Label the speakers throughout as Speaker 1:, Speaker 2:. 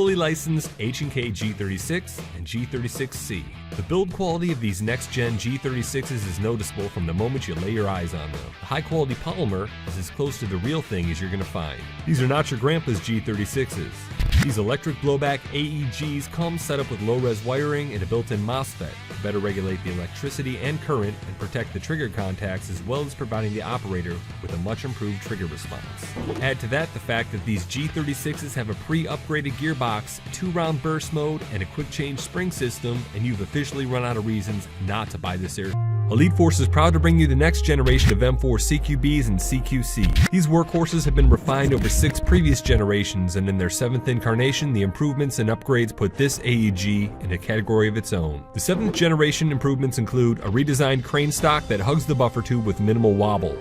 Speaker 1: fully licensed H&K G36 and G36C. The build quality of these next-gen G36s is noticeable from the moment you lay your eyes on them. The high-quality polymer is as close to the real thing as you're going to find. These are not your grandpa's G36s. These electric blowback AEGs come set up with low-res wiring and a built-in MOSFET to better regulate the electricity and current and protect the trigger contacts, as well as providing the operator with a much improved trigger response. Add to that the fact that these G36s have a pre-upgraded gearbox, 2-round burst mode, and a quick change spring system, and you've officially run out of reasons not to buy this air. Elite Force is proud to bring you the next generation of M4 CQBs and CQC. These workhorses have been refined over 6 previous generations, and in their 7th incarnation, the improvements and upgrades put this AEG in a category of its own. The 7th generation improvements include a redesigned crane stock that hugs the buffer tube with minimal wobble.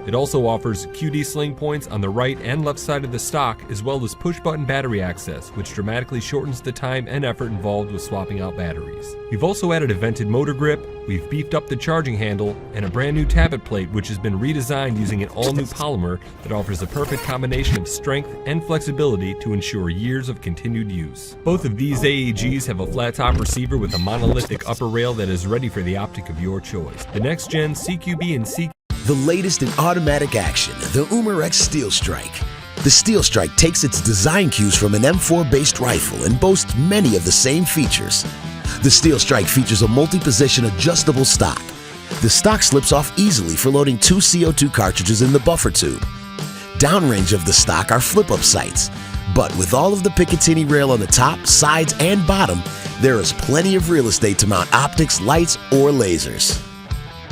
Speaker 1: It also offers QD sling points on the right and left side of the stock, as well as push-button battery access, which dramatically shortens the time and effort involved with swapping out batteries. We've also added a vented motor grip, we've beefed up the charging handle, and a brand new tappet plate which has been redesigned using an all-new polymer that offers a perfect combination of strength and flexibility to ensure years of continued use. Both of these AEGs have a flat-top receiver with a monolithic upper rail that is ready for the optic of your choice. The next-gen CQB and CQC.
Speaker 2: The latest in automatic action, the Umarex Steel Strike. The Steel Strike takes its design cues from an M4-based rifle and boasts many of the same features. The Steel Strike features a multi-position adjustable stock. The stock slips off easily for loading 2 CO2 cartridges in the buffer tube. Downrange of the stock are flip-up sights, but with all of the Picatinny rail on the top, sides, and bottom, there is plenty of real estate to mount optics, lights, or lasers.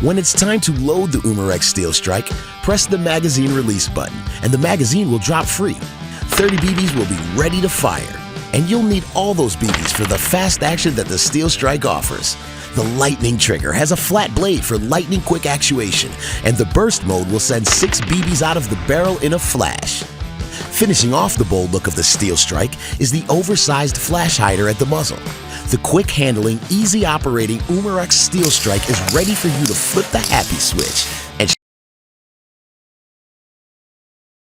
Speaker 2: When it's time to load the Umarex Steel Strike, press the magazine release button and the magazine will drop free. 30 BBs will be ready to fire, and you'll need all those BBs for the fast action that the Steel Strike offers. The Lightning trigger has a flat blade for lightning quick actuation, and the burst mode will send 6 BBs out of the barrel in a flash. Finishing off the bold look of the Steel Strike is the oversized flash hider at the muzzle. The quick handling, easy operating Umarex Steel Strike is ready for you to flip the happy switch